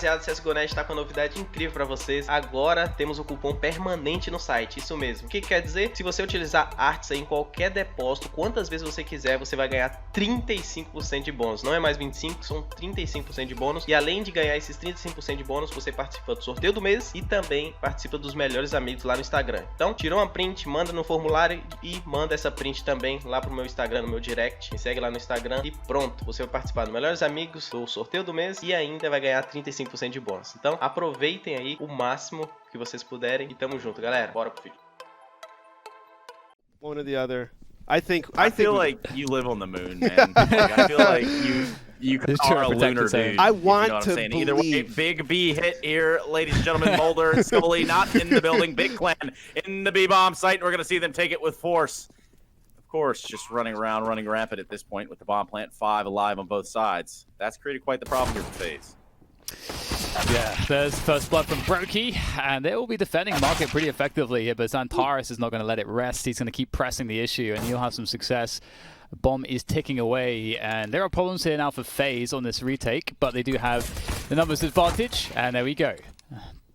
rapaziada, CSGONet está com uma novidade incrível para vocês. Agora temos um cupom permanente no site, isso mesmo. O que quer dizer? Se você utilizar artes em qualquer depósito, quantas vezes você quiser, você vai ganhar 35% de bônus. Não é mais 25%, são 35% de bônus. E além de ganhar esses 35% de bônus, você participa do sorteio do mês e também participa dos melhores amigos lá no Instagram. Então, tirou uma print, manda no formulário e manda essa print também lá pro meu Instagram, no meu direct. Me segue lá no Instagram e pronto, você vai participar dos melhores amigos, do sorteio do mês e ainda vai ganhar 35% de bônus. Então, aproveitem aí o máximo que vocês puderem e tamo junto, galera. Bora pro vídeo. One or the other. I feel like you live on the moon, man. Like, I feel like you are a lunar dude. I want you know to believe. Either way, big B hit here, ladies and gentlemen. Mulder, Scully not in the building. Big Clan in the B bomb site. We're gonna see them take it with force. Of course, just running around, running rampant at this point with the bomb plant. 5 alive on both sides. That's created quite the problem here for FaZe. Yeah, there's first blood from Brokey, and they will be defending market pretty effectively here, but Xantares is not going to let it rest. He's going to keep pressing the issue, and he'll have some success. Bomb is ticking away, and there are problems here now for FaZe on this retake, but they do have the numbers advantage, and there we go.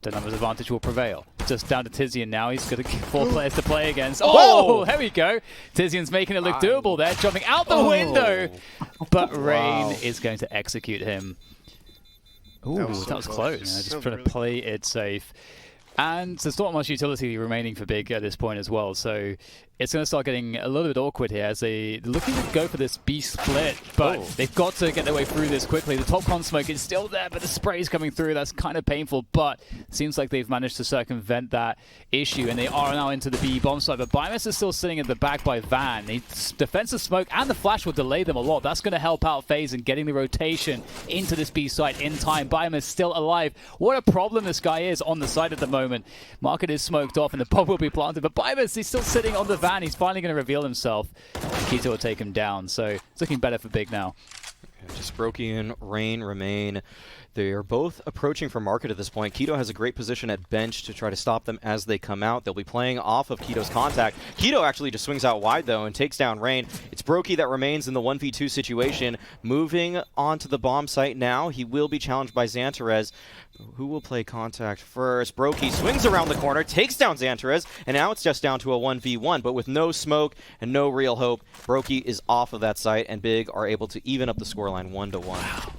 The numbers advantage will prevail. Just down to Tizian now. He's got 4 players to play against. Oh, there we go. Tizian's making it look doable there, jumping out the window, but Rain is going to execute him. Ooh, that was close. Yeah, just trying to play it safe. And there's not much utility remaining for BiG at this point as well, so it's going to start getting a little bit awkward here as they're looking to go for this B split, but they've got to get their way through this quickly. The top con smoke is still there, but the spray's coming through. That's kind of painful, but seems like they've managed to circumvent that issue, and they are now into the B bomb side, but Bônus is still sitting at the back by Van. The defensive smoke and the flash will delay them a lot. That's going to help out FaZe in getting the rotation into this B site in time. Bônus still alive. What a problem this guy is on the side at the moment. Market is smoked off and the bomb will be planted, but Bônus, he's still sitting on the van. He's finally going to reveal himself. Keto will take him down, so it's looking better for BiG now. Just Brokey, Rain remain. They are both approaching for market at this point. Keto has a great position at bench to try to stop them as they come out. They'll be playing off of Keto's contact. Keto actually just swings out wide, though, and takes down Rain. It's Brokey that remains in the 1v2 situation. Moving onto the bomb site now. He will be challenged by Xantares. Who will play contact first? Brokey swings around the corner, takes down Xantares, and now it's just down to a 1v1. But with no smoke and no real hope, Brokey is off of that site, and BiG are able to even up the scoreline 1-1.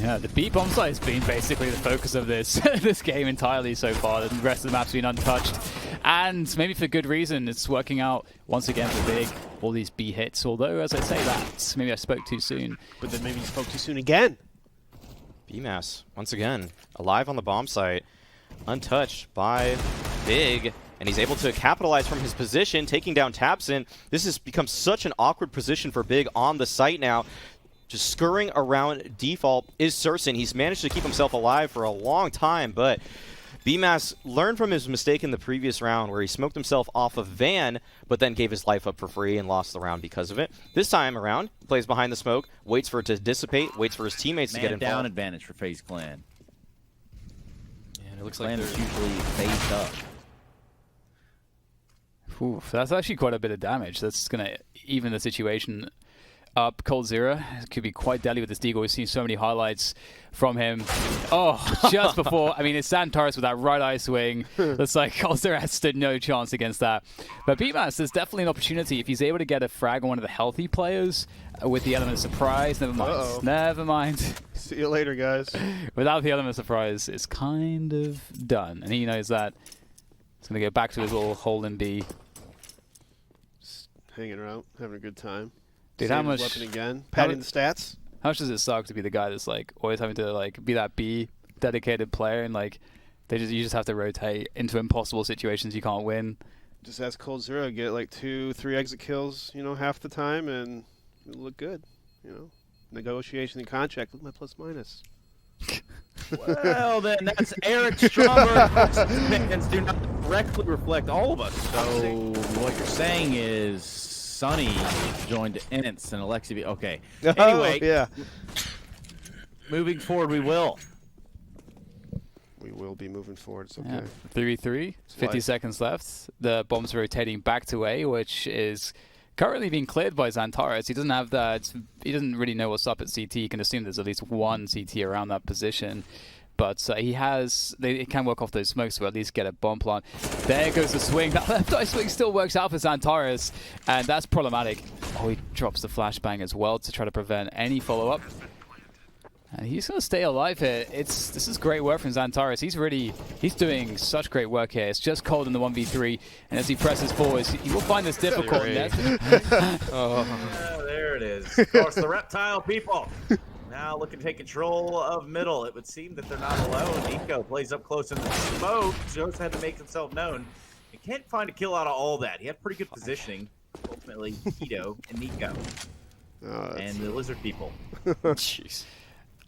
Yeah, the B bomb site has been basically the focus of this this game entirely so far. The rest of the map's been untouched, and maybe for good reason. It's working out once again for BiG. All these B hits, although as I say that, maybe I spoke too soon. But then maybe you spoke too soon again. BMass, once again, alive on the bomb site, untouched by BiG, and he's able to capitalize from his position, taking down Tapson. This has become such an awkward position for BiG on the site now. Just scurrying around default is Surson. He's managed to keep himself alive for a long time, but BMass learned from his mistake in the previous round where he smoked himself off of Van, but then gave his life up for free and lost the round because of it. This time around, plays behind the smoke, waits for it to dissipate, waits for his teammates to get involved. Down advantage for FaZe Clan. And it looks Clan like is usually phased up. Oof, that's actually quite a bit of damage. That's going to even the situation up. coldzera could be quite deadly with this deagle. We've seen so many highlights from him. Oh, just before. I mean, it's Xantares with that right eye swing. Looks like coldzera has stood no chance against that. But BMass, there's definitely an opportunity if he's able to get a frag on one of the healthy players with the element of surprise. Never mind. Never mind. See you later, guys. Without the element of surprise, it's kind of done. And he knows that. He's going to go back to his little hole in B. Just hanging around, having a good time. Dude, Same how much? weapon again. Padding the stats. How much does it suck to be the guy that's like always having to like be that B dedicated player and like you just have to rotate into impossible situations you can't win. Just ask coldzera, get like 2-3 exit kills, you know, half the time, and it'll look good. You know, negotiation and contract. Look at my plus minus. Well, then that's Eric Stromberg's opinions do not directly reflect all of us. So what you're saying is Sunny joined Ence and Alexi. Okay. Anyway, yeah. Moving forward, we will. We will be moving forward. It's okay. Yeah. 3-3, 50 seconds left. The bomb's rotating back to A, which is currently being cleared by Xantares. He doesn't have that. He doesn't really know what's up at CT. You can assume there's at least one CT around that position. but he can work off those smokes to at least get a bomb plant. There goes the swing. That left eye swing still works out for Xantares, and that's problematic. Oh, he drops the flashbang as well to try to prevent any follow-up. And he's going to stay alive here. This is great work from Xantares. He's doing such great work here. It's just cold in the 1v3, and as he presses forwards, he will find this difficult. There it is. Of course, the reptile people now looking to take control of middle. It would seem that they're not alone. niko plays up close in the smoke. Joe's had to make himself known. He can't find a kill out of all that. He had pretty good positioning. Ultimately, Keto and niko and the lizard people. Jeez.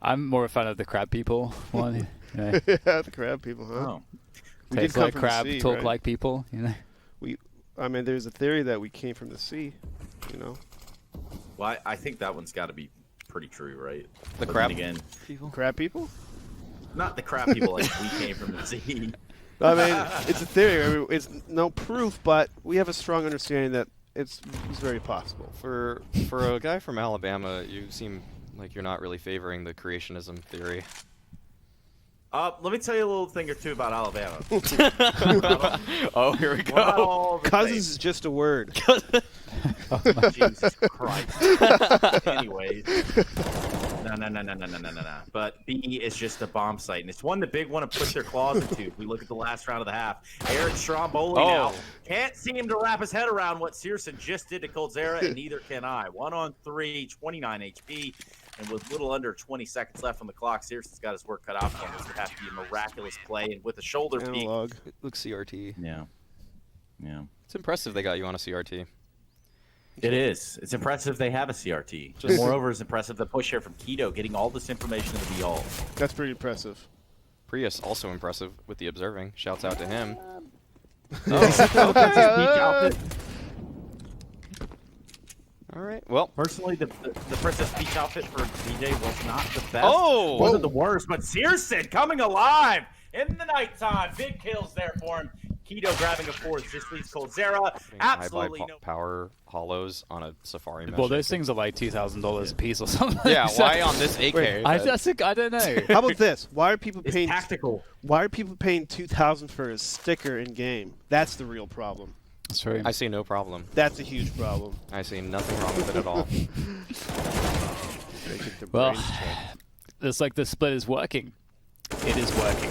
I'm more a fan of the crab people one. Yeah, the crab people, huh? Oh. We Taste did come like from crab, the sea, talk right? like people, you know. I mean, there's a theory that we came from the sea, you know. Well, I think that one's got to be pretty true, right? The But crab then again, people? Crab people? not the crab people like we came from the sea. I mean, it's a theory. I mean, it's no proof, but we have a strong understanding that it's very possible. For a guy from Alabama, you seem like you're not really favoring the creationism theory. Let me tell you a little thing or two about Alabama. Oh, here we Not go. all the Cousins things. is just a word. Jesus Christ. Anyways. No. But B is just a bomb site, and it's one the big want to put their claws into. If we look at the last round of the half, Eric Stromboli now can't seem to wrap his head around what Searson just did to coldzera, and neither can I. 1-on-3, 29 HP, and with little under 20 seconds left on the clock, Searson's got his work cut out for him. This would have to be a miraculous play, and with a shoulder peek. Analog. It looks CRT. Yeah. It's impressive they got you on a CRT. It is. It's impressive they have a CRT. Just- Moreover, it's impressive the push here from Keto, getting all this information to the all. That's pretty impressive. Prius also impressive with the observing. Shouts out to him. All right. Well, Personally, the Princess Peach outfit for DJ was not the best. Oh! Wasn't the worst, but Searson coming alive in the nighttime. Big kills there for him. Keto grabbing a fourth. Just leaves coldzera. Absolutely no. power hollows on a Safari mesh. Well, those things are like $2,000 a piece or something. Yeah, So- why on this AK? Wait, I don't know. How about this? Why are people It's paying? tactical. Why are people paying $2,000 for a sticker in game? That's the real problem. That's true. I see no problem. That's a huge problem. I see nothing wrong with it at all. They get their Well, brains checked. it's like the split is working. It is working.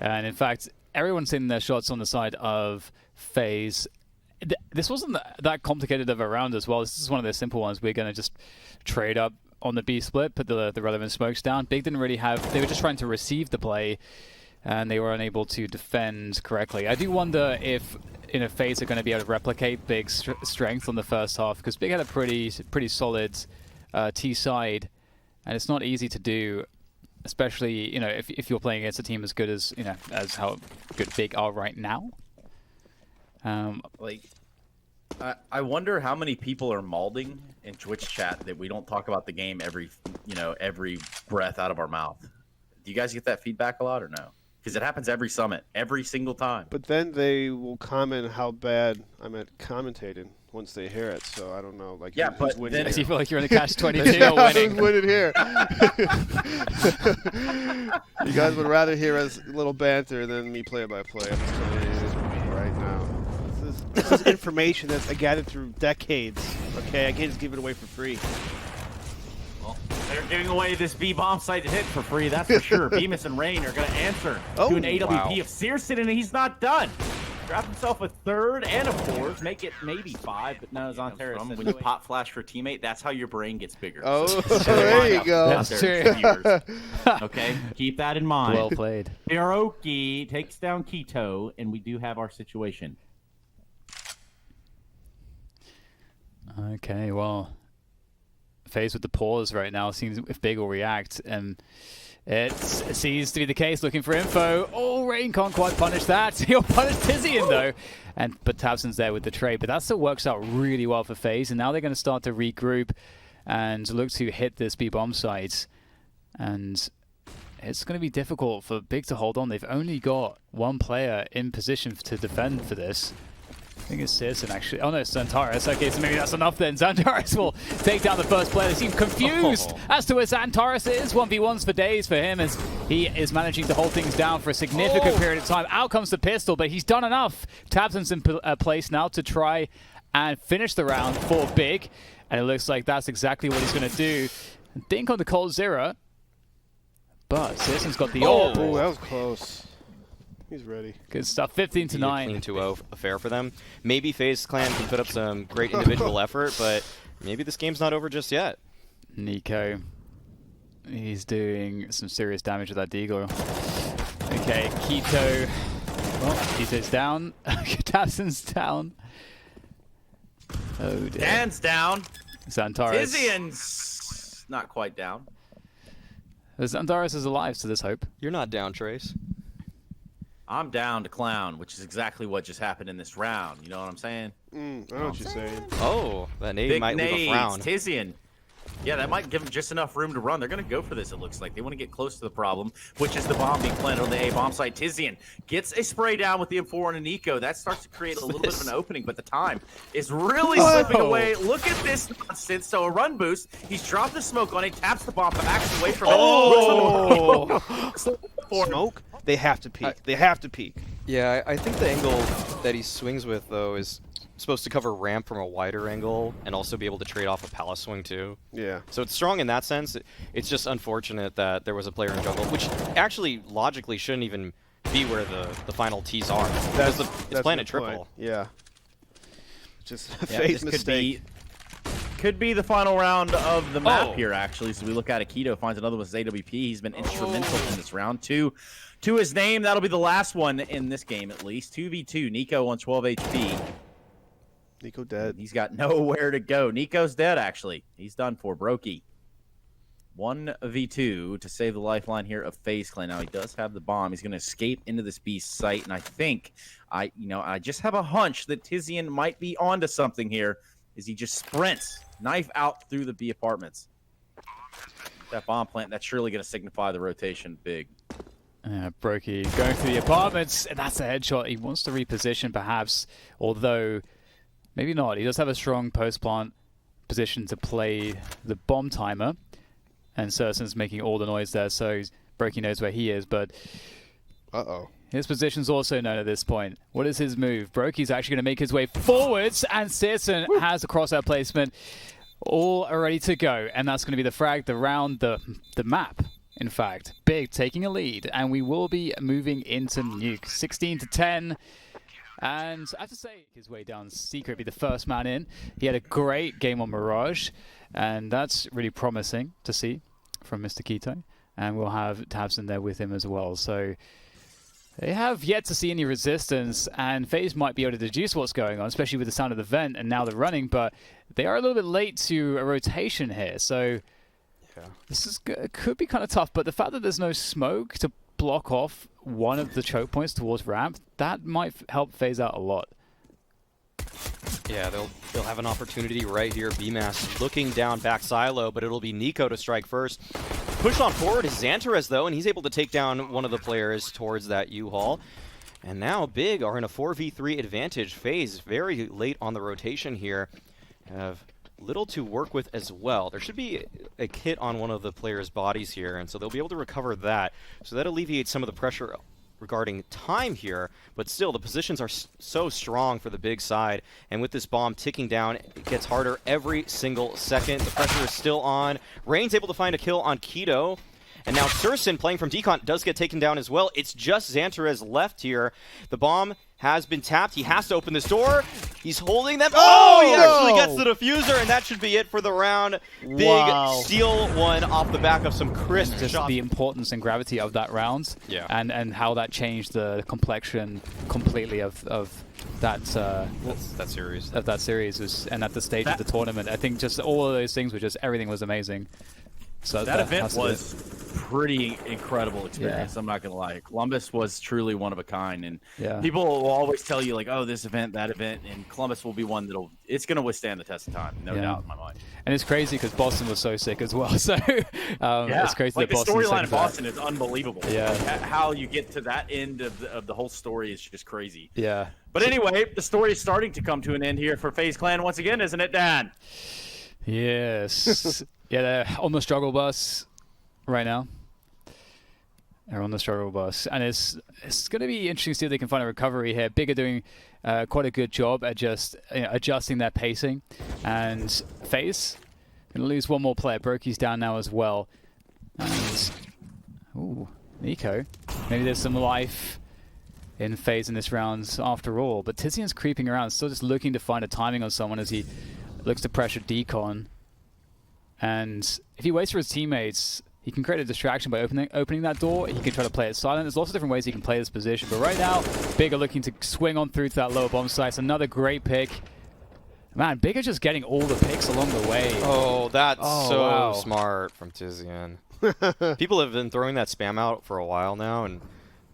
And in fact, everyone's seen their shots on the side of FaZe. This wasn't that complicated of a round as well. This is one of the simple ones. We're going to just trade up on the B split, put the relevant smokes down. Big didn't really have... They were just trying to receive the play, and they were unable to defend correctly. I do wonder if FaZe are going to be able to replicate Big's strength on the first half, because Big had a pretty solid T side, and it's not easy to do, especially if you're playing against a team as good as as how good Big are right now. I wonder how many people are malding in Twitch chat that we don't talk about the game every breath out of our mouth. Do you guys get that feedback a lot or no? Because it happens every summit, every single time. But then they will comment how bad I'm at commentating once they hear it. So I don't know. Like, Yeah, who's but winning then- Makes you here? feel like you're in a catch-22 Yeah, or winning. who's winning here? You guys would rather hear us little banter than me play by play. I'm just telling you right now. This is information that I gathered through decades. Okay, I can't just give it away for free. Well, they're giving away this B bomb site to hit for free, that's for sure. Bemis and Rain are going to answer to an AWP wow. of Searson, and he's not done. Drop himself a third and a fourth, make it maybe 5, but no, Xantares. When you pop flash for a teammate, that's how your brain gets bigger. Oh, So there you go. That's true. Okay, keep that in mind. Well played. Hiroki takes down Keto, and we do have our situation. Okay, well, FaZe with the pause right now, seems if Big will react, and it seems to be the case. Looking for info. Oh, Rain can't quite punish that. He'll punish Tizian though, but Tabson's there with the trade. But that still works out really well for FaZe, and now they're going to start to regroup and look to hit this B bomb site, and it's going to be difficult for Big to hold on. They've only got one player in position to defend for this. I think it's Searson actually. Oh no, it's Xantares. Okay, so maybe that's enough then. Xantares will take down the first player. They seem confused as to where Xantares is. 1v1s for days for him as He is managing to hold things down for a significant period of time. Out comes the pistol, but he's done enough. Tabson's in place now to try and finish the round for BiG. And it looks like that's exactly what he's going to do. Dink on the coldzera. But Citizen's got the ult. Oh, that was close. He's ready. Good stuff. 15 to 9. Clean 2-0 affair for them. Maybe FaZe Clan can put up some great individual effort, but maybe this game's not over just yet. niko. He's doing some serious damage with that deagle. Okay, Keto. Well, Keto's down. Tabson's down. Oh dear. Dan's down. Xantares. Tizian's not quite down. Xantares is alive, so there's hope. You're not down, Trace. I'm down to clown, which is exactly what just happened in this round. You know what I'm saying? I know what you're saying. Oh, that nade Big might leave a nades, frown. Tizian. Yeah, that might give them just enough room to run. They're going to go for this, it looks like. They want to get close to the problem, which is the bomb being planted on the A bomb site. Tizian gets a spray down with the M4 and a niko. That starts to create a little bit of an opening, but the time is really slipping away. Look at this nonsense. So a run boost. He's dropped the smoke on it, taps the bomb, backs away from it. Oh! Smoke? They have to peek. They have to peek. Yeah, I think the angle that he swings with, though, is supposed to cover ramp from a wider angle and also be able to trade off a palace swing, too. Yeah. So it's strong in that sense. It's just unfortunate that there was a player in jungle, which actually logically shouldn't even be where the final T's are. That's it's planted triple. Yeah. Just a FaZe mistake. Could be the final round of the map here, actually. So we look at Keto, finds another with AWP. He's been instrumental in this round. Two to his name. That'll be the last one in this game, at least. 2v2. niko on 12 HP. niko dead. He's got nowhere to go. niko's dead, actually. He's done for. Brokey. 1v2 to save the lifeline here of FaZe Clan. Now he does have the bomb. He's going to escape into this beast site, and I think I just have a hunch that Tizian might be onto something here. As he just sprints, knife out through the B apartments. That bomb plant, that's surely going to signify the rotation big. Brokey going through the apartments, and that's a headshot. He wants to reposition, perhaps, although maybe not. He does have a strong post-plant position to play the bomb timer, and Sursen's making all the noise there, so Brokey knows where he is, but his position's also known at this point. What is his move? Brokey's actually going to make his way forwards, and Searson has a crosshair placement all ready to go. And that's going to be the frag, the round, the map, in fact. BiG taking a lead, and we will be moving into Nuke. 16 to 10. And I have to say, his way down Secret, be the first man in. He had a great game on Mirage, and that's really promising to see from Mr. Keto. And we'll have Tabson there with him as well. So they have yet to see any resistance, and FaZe might be able to deduce what's going on, especially with the sound of the vent and now they're running, but they are a little bit late to a rotation here, so this is could be kind of tough, but the fact that there's no smoke to block off one of the choke points towards ramp, that might help FaZe out a lot. Yeah, they'll have an opportunity right here. BMAS looking down back silo, but it'll be niko to strike first. Push on forward is Xantares, though, and he's able to take down one of the players towards that U-Haul. And now BiG are in a 4v3 advantage. FaZe very late on the rotation here. Have little to work with as well. There should be a kit on one of the players' bodies here, and so they'll be able to recover that. So that alleviates some of the pressure regarding time here, but still the positions are so strong for the BiG side, and with this bomb ticking down, it gets harder every single second. The pressure is still on. Rain's able to find a kill on Keto, and now Sursen, playing from Decon, does get taken down as well. It's just Xantares left here. The bomb has been tapped. He has to open this door. He's holding them. Oh, he actually gets the diffuser, and that should be it for the round. BiG steal one off the back of some crisp shots. The importance and gravity of that round, and how that changed the complexion completely of that series. Of that series was, and at the stage of the tournament, I think just all of those things were just, everything was amazing. So that event was pretty incredible experience. I'm not gonna lie. Columbus was truly one of a kind, and people will always tell you like, "Oh, this event, that event," and Columbus will be one it's gonna withstand the test of time, no doubt in my mind. And it's crazy because Boston was so sick as well. So it's crazy like that the storyline of Boston is unbelievable. Yeah, like, how you get to that end of the whole story is just crazy. Yeah. But anyway, the story is starting to come to an end here for FaZe Clan once again, isn't it, Dan? Yes. Yeah, they're on the struggle bus right now. They're on the struggle bus, and it's going to be interesting to see if they can find a recovery here. BiG are doing quite a good job at just adjusting their pacing, and FaZe going to lose one more player. Brokey's down now as well, and ooh, niko. Maybe there's some life in FaZe in this round after all, but Tizian's creeping around, still just looking to find a timing on someone as he looks to pressure Decon, and if he waits for his teammates, he can create a distraction by opening that door. He can try to play it silent. There's lots of different ways he can play this position. But right now, BiG are looking to swing on through to that lower bomb site. Another great pick. Man, BiG are just getting all the picks along the way. Oh, that's wow. smart from Tizian. People have been throwing that spam out for a while now, and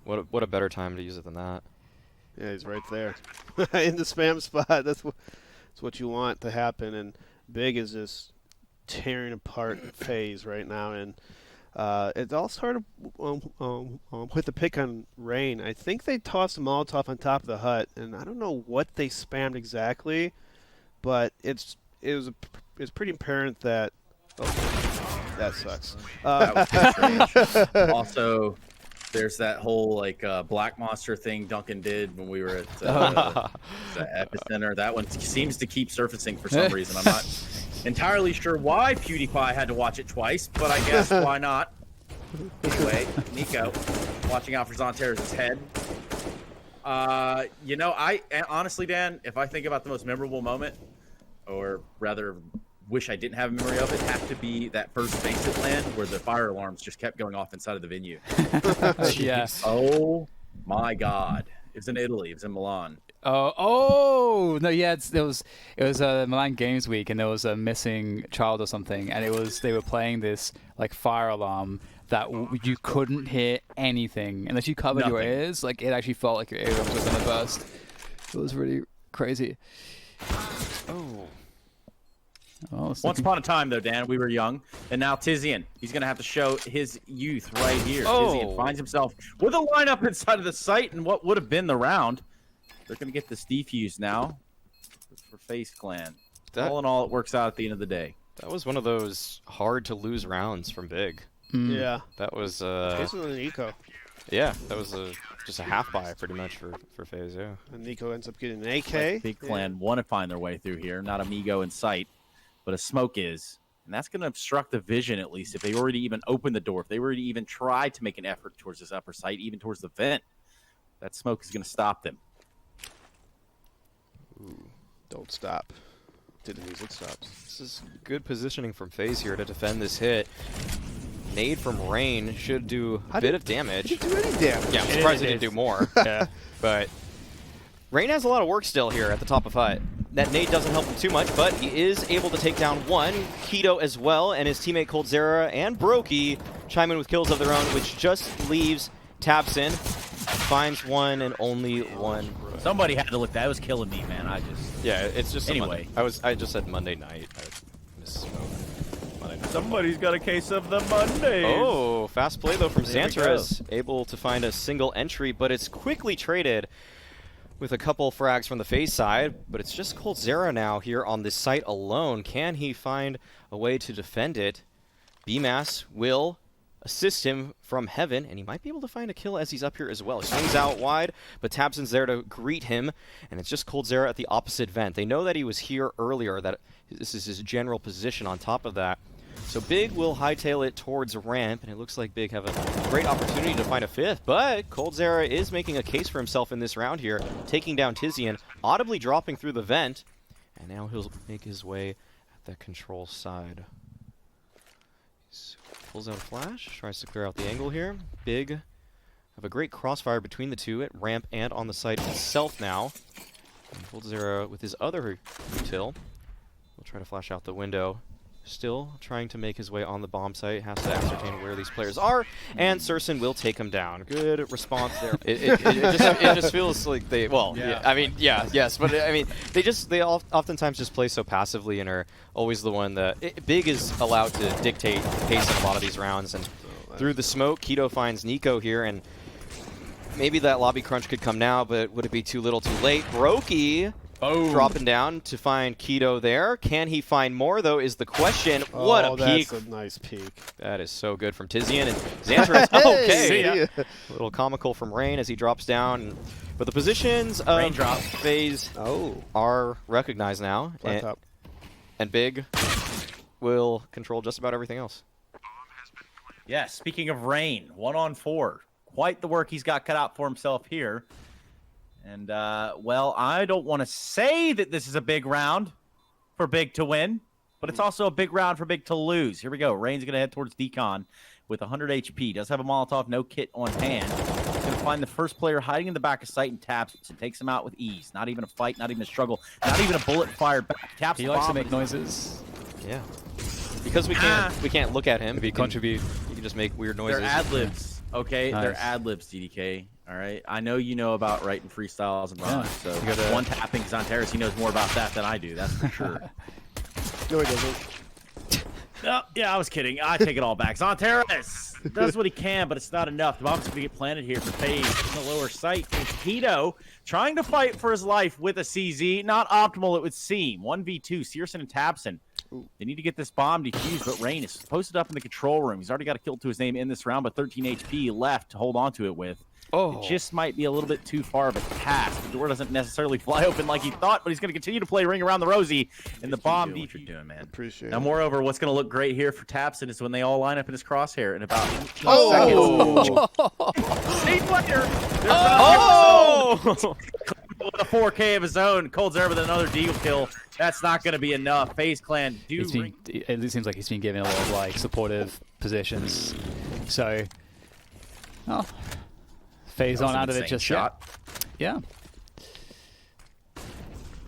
what a better time to use it than that. Yeah, he's right there. In the spam spot. That's what you want to happen. And BiG is just tearing apart FaZe right now, and it all started with the pick on Rain. I think they tossed a Molotov on top of the hut, and I don't know what they spammed exactly, but it was pretty apparent that that sucks. That was strange. Also, there's that whole like Black Monster thing Duncan did when we were at the Epicenter. That one seems to keep surfacing for some reason. I'm not entirely sure why PewDiePie had to watch it twice, but I guess why not? Anyway, niko watching out for Zonterra's head. You know, I honestly, Dan, if I think about the most memorable moment, or rather wish I didn't have a memory of, it have to be that first FaZe Clan where the fire alarms just kept going off inside of the venue. Yes. Oh my God. It was in Italy. It was in Milan. Oh no, yeah, it was Milan Games Week, and there was a missing child or something, and they were playing this like fire alarm that you couldn't hear anything unless you covered your ears. Like, it actually felt like your eardrums were gonna burst. It was really crazy. Once upon a time, though, Dan, we were young, and now Tizian, he's going to have to show his youth right here. Tizian finds himself with a lineup inside of the site, and what would have been the round. They're going to get this defused now for FaZe Clan. All in all, it works out at the end of the day. That was one of those hard-to-lose rounds from BiG. Yeah. That was... Basically niko. Yeah, that was just a half-buy, pretty much, for FaZe, yeah. And niko ends up getting an AK. Like BiG Clan want to find their way through here. Not Amigo in sight, but a smoke is. And that's going to obstruct the vision, at least, if they already even opened the door. If they already even tried to make an effort towards this upper site, even towards the vent, that smoke is going to stop them. Ooh, don't stop. Didn't music stops. This is good positioning from FaZe here to defend this hit. Nade from Rain should do a bit of damage. Didn't do any damage. Yeah, I'm surprised he didn't do more. Yeah. But Rain has a lot of work still here at the top of hut. That nade doesn't help him too much, but he is able to take down one. k1to as well, and his teammate coldzera and Brokey chime in with kills of their own, which just leaves tabseN. Finds one and only one. Somebody had to look. That was killing me, man. Yeah, it's just anyway. I just said Monday night. I misspoke. Monday night. Somebody's got a case of the Mondays. Oh, fast play though from Xantares, able to find a single entry, but it's quickly traded with a couple frags from the FaZe side. But it's just coldzera now here on this site alone. Can he find a way to defend it? BMass will assist him from heaven, and he might be able to find a kill as he's up here as well. He swings out wide, but tabseN's there to greet him, and it's just coldzera at the opposite vent. They know that he was here earlier, that this is his general position on top of that. So BiG will hightail it towards ramp, and it looks like BiG have a great opportunity to find a fifth, but coldzera is making a case for himself in this round here, taking down Tizian, audibly dropping through the vent, and now he'll make his way at the control side. Pulls out a flash, tries to clear out the angle here. BiG have a great crossfire between the two at ramp and on the site itself now. And coldzera with his other util will try to flash out the window. Still trying to make his way on the bomb site, has to ascertain where these players are, and cersei will take him down. Good response there. it just feels like they, well, yeah. I mean, yeah, yes, but I mean, they oftentimes just play so passively and are always the one that, BiG is allowed to dictate the pace of a lot of these rounds, and through the smoke, k1to finds niko here, and maybe that lobby crunch could come now, but would it be too little too late? Brokey Oh, dropping down to find Keto there. Can he find more, though, is the question. What a peek. That's a nice peek. That is so good from Tizian. And Xantarus, okay. A little comical from Rain as he drops down. But the positions of FaZe are recognized now. And Big will control just about everything else. Yeah, speaking of Rain, 1-on-4. Quite the work he's got cut out for himself here. And, well, I don't want to say that this is a big round for Big to win, but it's also a big round for Big to lose. Here we go. Rain's going to head towards Decon with 100 HP. Does have a Molotov, no kit on hand. He's going to find the first player hiding in the back of sight and taps it. And takes him out with ease. Not even a fight, not even a struggle, not even a bullet fired back. Taps He likes to make noises. Yeah. Because we can't look at him. Maybe contribute. You can just make weird noises. They're ad-libs. Okay, Nice. they're ad-libs, DDK. All right, I know you know about writing freestyles and rhymes, so one tapping Xantarus, he knows more about that than I do, that's for sure. No, he doesn't. No, yeah, I was kidding. I take it all back. Xantarus does what he can, but it's not enough. The bomb's going to get planted here for FaZe in the lower site. It's Keto trying to fight for his life with a CZ. Not optimal, it would seem. 1v2, Searson and Tabson. They need to get this bomb defused, but Rain is posted up in the control room. He's already got a kill to his name in this round, but 13 HP left to hold on to it with. Oh. It just might be a little bit too far of a pass. The door doesn't necessarily fly open like he thought, but he's going to continue to play Ring Around the Rosie. And the bomb what you're doing, man. Appreciate now, it. moreover, what's going to look great here for Tapson is when they all line up in his crosshair in about seconds. See later. With a 4K of his own, coldzera with another deagle kill. That's not going to be enough. FaZe Clan It seems like he's been given a lot of like supportive positions. So, FaZe on out of it just yet. Yeah.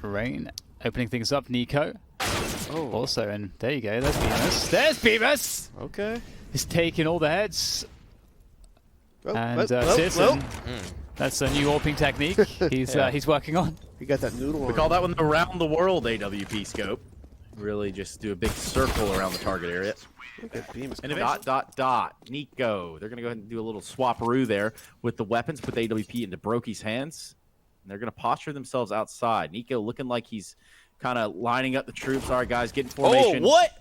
Rain opening things up. Niko. Also, and there you go. There's Bônus. There's Bônus. Okay. He's taking all the heads. And well. Searson. That's a new AWPing technique he's working on. He got that noodle. We call that one the around the world AWP scope. Really just do a big circle around the target area. And dot. Niko. They're going to go ahead and do a little swap-aroo there with the weapons. Put the AWP into Brokey's hands. And they're going to posture themselves outside. Niko looking like he's kind of lining up the troops. All right, guys, get in formation. Oh, what?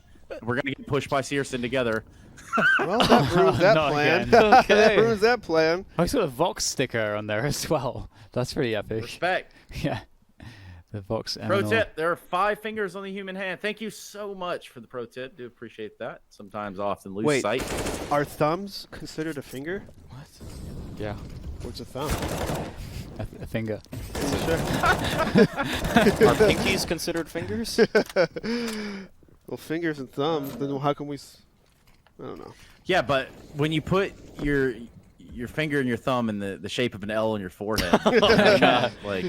We're going to get pushed by Searson together. Well, that ruins that plan. That ruins that plan. Oh, he's got a Vox sticker on there as well. That's pretty epic. Respect. Yeah. The Vox. Pro tip, there are 5 fingers on the human hand. Thank you so much for the pro tip. Do appreciate that. Sometimes often lose sight. Are thumbs considered a finger? What? Yeah. What's a thumb? A finger. Sure. Are pinkies considered fingers? Well, fingers and thumbs. Then how can we? I don't know. Yeah, but when you put your finger and your thumb in the shape of an L on your forehead, like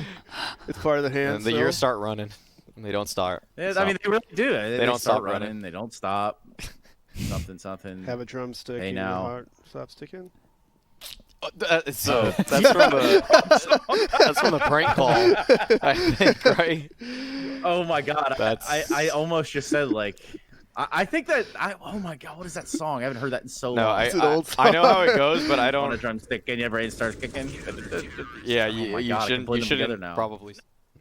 it's part of the hand. And the years start running. They don't start. Yeah, I mean, they really do. They don't start stop running. They don't stop. something. Have a drumstick. Hey, and now. your heart stops ticking. That's from the prank call, I think, right? Oh my god! I almost just said like. I think that oh my god, what is that song? I haven't heard that in so long. I know how it goes, but I don't. On a drumstick and your brain starts kicking. Yeah, you shouldn't probably.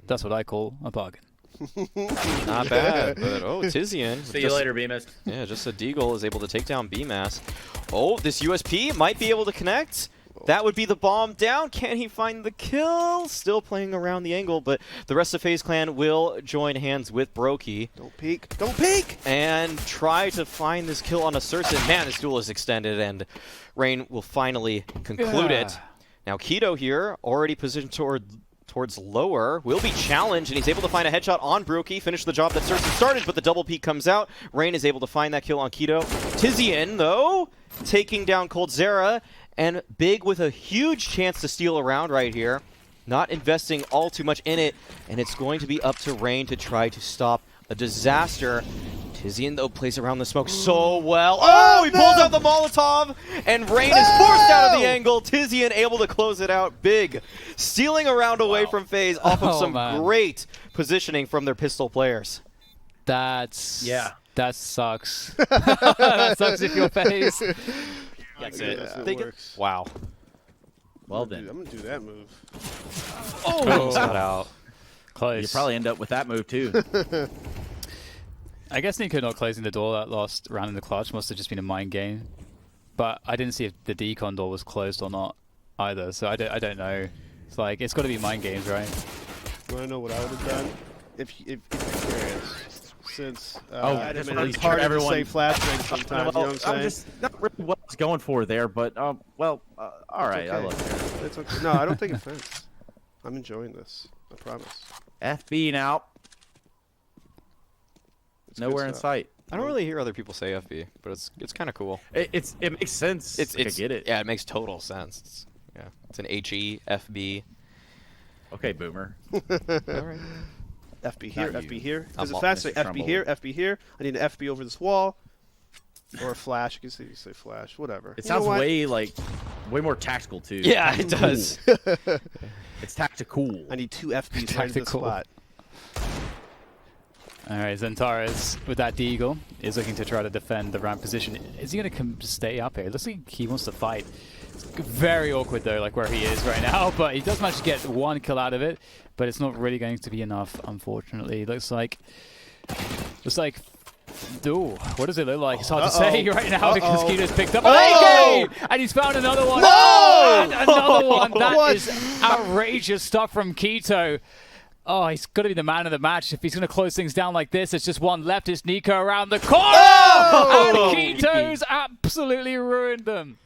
That's what I call a bargain. Not bad, but Tizian. See you later, Bemis. Yeah, just a deagle is able to take down BMass. Oh, this USP might be able to connect. That would be the bomb down. Can he find the kill? Still playing around the angle, but the rest of FaZe Clan will join hands with Brokey. Don't peek. Don't peek! And try to find this kill on a Searson. Man, this duel is extended, and Rain will finally conclude it. Now, Keto here, already positioned towards lower, will be challenged, and he's able to find a headshot on Brokey, finish the job that Searson started, but the double peek comes out. Rain is able to find that kill on Keto. Tizian, though, taking down coldzera. And Big with a huge chance to steal a round right here. Not investing all too much in it. And it's going to be up to Rain to try to stop a disaster. Tizian, though, plays around the smoke so well. Oh, he pulls out the Molotov. And Rain is forced out of the angle. Tizian able to close it out. Big stealing a round away from FaZe off of some great positioning from their pistol players. That sucks. That sucks if you're FaZe. That's it. Wow. Well then. I'm going to do that move. Oh, got out. Close. You probably end up with that move too. I guess niko not closing the door that last round in the clutch must have just been a mind game. But I didn't see if the decon door was closed or not either, so I don't know. It's like, it's got to be mind games, right? You want to know what I would have done? If you're curious. Since it's hard to say flashbang sometimes, well, you know what I'm saying? I'm just not really what I was going for there, but all right, okay. I love it. It's okay. No, I don't take offense. I'm enjoying this. I promise. FB now. It's Nowhere good in stuff. sight. I don't really hear other people say FB, but it's kind of cool. It makes sense. I get it. Yeah, it makes total sense. It's an HE FB. Okay, boomer. All right. FB here, Not you. FB here. Because I'm it's fast to Mr. say FB Trumbull. here, FB here. I need an FB over this wall. Or a flash. You can say flash. Whatever. It You know sounds what? way more tactical too. Yeah, it does. It's tactical. I need 2 FBs right in this Tactical. spot. Alright, Xantares with that deagle is looking to try to defend the ramp position. Is he going to stay up here? It looks like he wants to fight. It's very awkward though, like where he is right now, but he does manage to get 1 kill out of it, but it's not really going to be enough, unfortunately. Looks like, ooh, what does it look like? It's hard to say right now because Kito's picked up an AK! And he's found another one! No! And another one! That What? is outrageous stuff from Kito. Oh, he's got to be the man of the match. If he's going to close things down like this, it's just one left. It's niko around the corner! Oh! And Kito's absolutely ruined them.